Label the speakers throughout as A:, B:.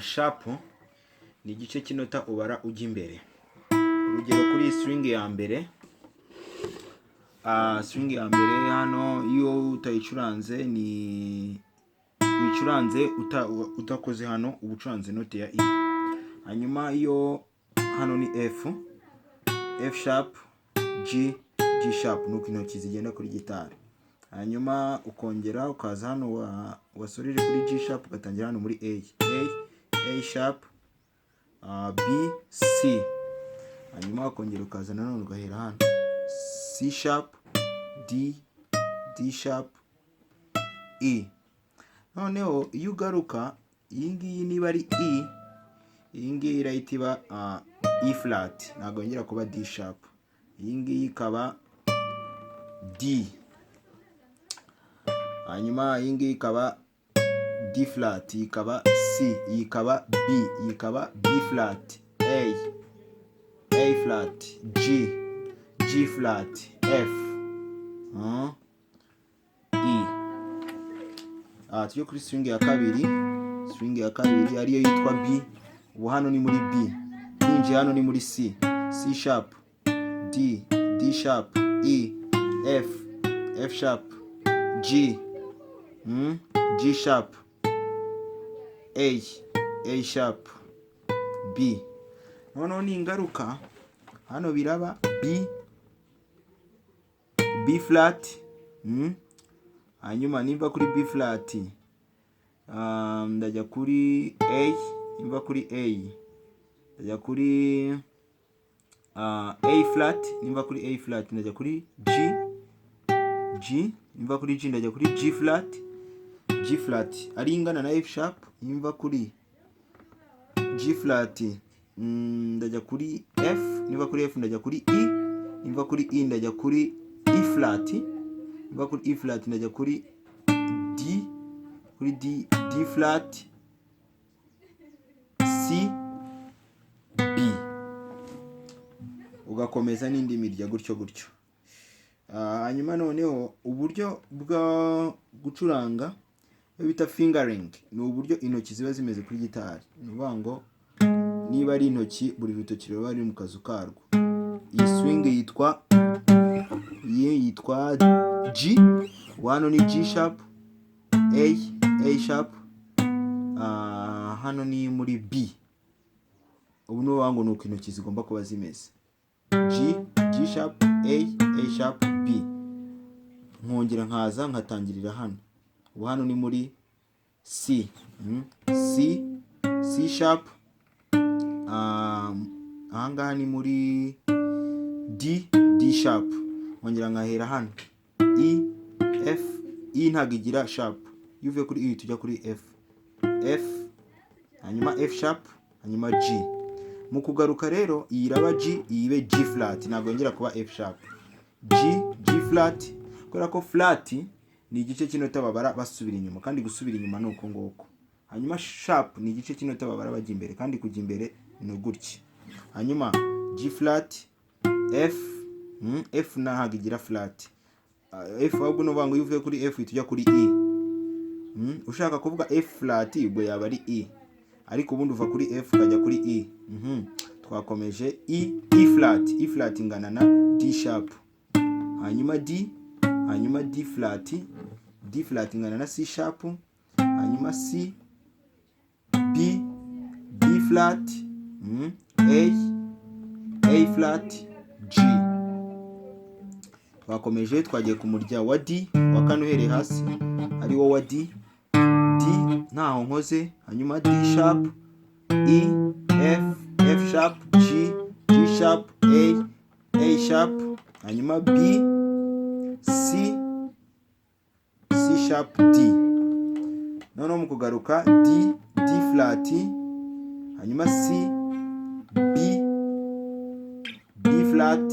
A: sharp ni igice cy'inota ubara ujya imbere. Urugero kuri string ya mbere, hano iyo utayicuranze ni wicuranze utakoze hano ubucuranze note ya E. Hanyuma iyo hano ni F sharp, G sharp, nuko intoki zigenda kuri gitari. Hanyuma ukongera ukaza hano wasorere kuri G sharp ugatangira hano muri A sharp, B, C. Hanyuma ukongera ukaza nanone ugahera hano C sharp, D sharp, E. Noneho iyo ugaruka iyi ngiyi niba ari E, iyi ngiyi irahita iba E flat, ntabwo yongera kuba D sharp. Iyi ngiyi ikaba D. Hanyuma iyi ngiyi ikaba D flat, iyi ikaba C, iyi ikaba B, iyi ikaba B flat, A flat, G flat, F, E. Tujye kuri string ya kabiri. String ya kabiri ariyo yitwa B. Ubu hano ni muri B, twinjiye hano ni muri C sharp, D sharp, E, F sharp, G sharp, A sharp, B. Noneho ni ingaruka hano biraba B flat. Hanyuma nimba kuri B flat ndajya kuri A, nimba kuri A ndajya kuri A flat, nimba kuri A flat ndajya kuri G, nimba kuri G ndajya kuri G flat ari ingana na F sharp. Nimba kuri G flat ndajya kuri F, nimba kuri F ndajya kuri E, nimba kuri E ndajya kuri E flat, nimba kuri E flat ndajya kuri D flat, C, B. Ugakomeza n'indi mirya gutyo. Hanyuma noneho uburyo bwa gucuranga iyo bita fingering ni uburyo intoki ziba zimeze kuri gitari. Ni ukuvuga ngo niba ari intoki, buri rutoki ruba ruri mu kazu karwo. Iyi swing yitwa G, hano ni G sharp, A sharp, hano ni muri B. Ubu ni ukuvuga ngo nuko intoki zigomba kuba zimeze G sharp, A sharp, B. Nkongera nkaza nkatangirira hano. Ubu hano ni muri C, C sharp, ahangaha ni muri D sharp. Nkongera nkahera hano F, E ntabwo igira sharp, iyo uvuye kuri E tujya kuri F, hanyuma F sharp, hanyuma G. Mu kugaruka rero iyi iraba G, iyi ibe G flat, ntabwo yongera kuba F sharp. G flat, kubera ko flat ni igice cy'inota babara basubira inyuma, kandi gusubira inyuma ni uko nguko. Hanyuma sharp ni igice cy'inota babara bajya imbere, kandi kujya imbere ni gutya. Hanyuma G flat, F ntabwo igira flat. F ahubwo ni ukuvuga ngo iyo uvuye kuri F tujya kuri E. Ushaka kuvuga F flat ubwo yaba ari E, ariko ubundi uva kuri F ukajya kuri E. Twakomeje E flat ingana na D sharp, hanyuma D flat ingana na C sharp, hanyuma C, B flat, A flat, G. Twakomeje twagiye ku murya wa D wa kane uhereye hasi ari wo wa D ntaho nkoze. Hanyuma D sharp, E, F sharp, G sharp, A sharp, hanyuma B, C sharp, D. Noneho mu kugaruka D flat, hanyuma C, B flat,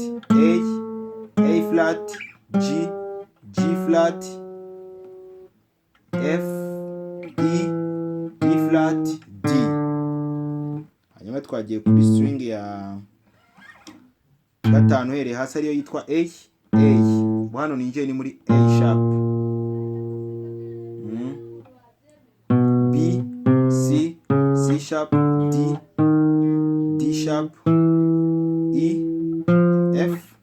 A: A flat, G flat, F, E flat, D. Hanyuma twagiye kuri string ya gatanu uhereye hasi ariyo yitwa A. Hano ninjiye ni muri A sharp, B, C, sharp, D, D sharp, E, F,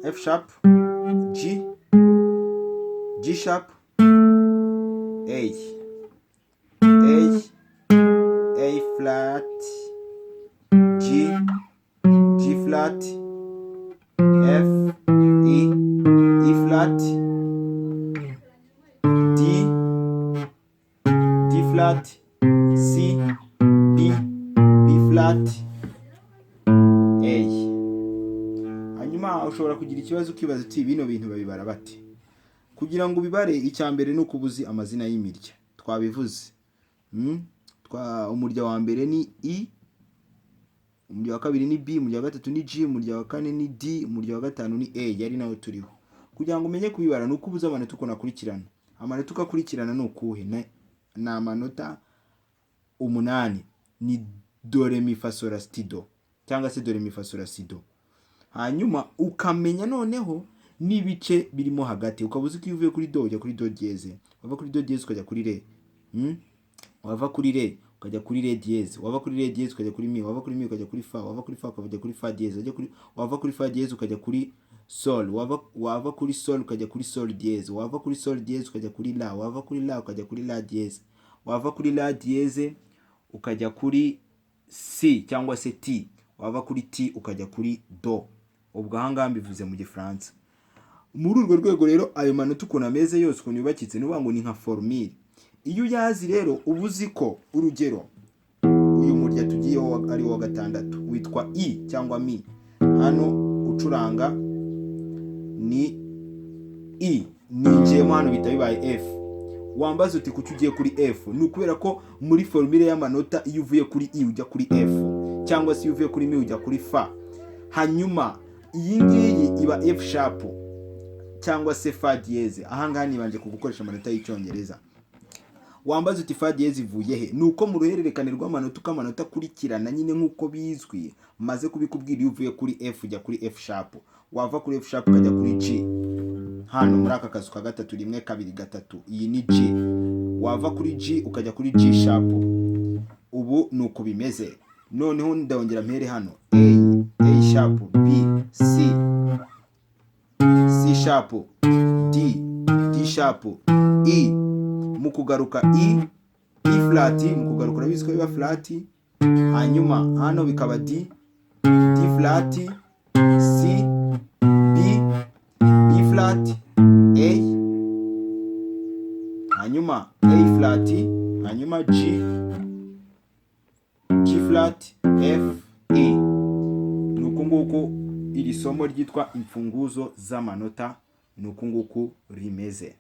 A: F sharp, G, G sharp, A, A flat, G, G flat, F, E, E flat, D, D flat, C, B, B flat, A. Hanyuma ushobora kugira ikibazo ukibaza uti bino bintu babibara bate? Kugira ngo ubibare, icya mbere ni uko ubuzi amazina y'imirya twabivuze. Umurya wa mbere ni I, umurya wa kabiri ni B, umurya wa gatatu ni G, umurya wa kane ni D, umurya wa gatanu ni A, yari nawe turiho. Kugira ngo umenye kubibara ni uko ubuze amanota uko nakurikirana. Amanota ukakurikirana ni ukuhe? Ni amanota 8, ni do re mi fa sol la si do, cyangwa se do re mi fa sol la si do. Hanyuma ukamenya noneho n'ibice birimo hagati, ukabuze ko iyo uvuye kuri do ujya kuri do dieze, wava kuri do dieze ukajya kuri re, wava kuri re ukajya kuri re dieze, wava kuri re dieze ukajya kuri mi, wava kuri mi ukajya kuri fa, wava kuri fa ukajya kuri fa dieze, wava kuri fa dieze ukajya kuri sol, wava kuri sol ukajya kuri sol dieze, wava kuri sol dieze ukajya kuri la, wava kuri la ukajya kuri la dieze, wava kuri la dieze ukajya kuri si cyangwa se ti, wava kuri ti ukajya kuri do. Ubwo ahangaha mbivuze mu Gifaransa. Muri urwo rwego rero ayo manota ukuntu ameze yose ukuntu yubakitse nuvuga ngo ni nka formule. Iyo uyazi rero uba uzi ko urugero uyu murya tugiyeho ari wa gatandatu witwa I cyangwa mi, hano ucuranga ni I, ninjiyemo hano bita bibaye F. Wambaza uti kuki ugiye kuri F? Ni ukubera ko muri formule y'amanota iyo uvuye kuri I ujya kuri F, cyangwa se iyo uvuye kuri mi ujya kuri fa. Hanyuma iyi ngiyi iba F sharp cyangwa se fa dieze. Ahangaha nibanje kugukoresha amanota y'icyongereza. Wambaza uti fa dieze ivuye he? Nuko mu ruhererekane rw'amanota uko amanota akurikirana nyine nk'uko bizwi, maze kubikubwira iyo uvuye kuri F ujya kuri F sharp, wava kuri F sharp ukajya kuri G. Hano muri aka kazu ka gatatu 1 2 3 iyi ni G, wava kuri G ukajya kuri G sharp. Ubu nuko bimeze. Noneho ndongera mpere hano A sharp, B, C, C sharp, D, D sharp, E. Mu kugaruka E flat, mu kugaruka urabizi ko biba flat. Hanyuma hano bikaba D flat, C, B, B flat, A. Hanyuma A flat, hanyuma G flat, F, E. Nuko nguko iri somo ryitwa imfunguzo z'amanota nuko nguko rimeze.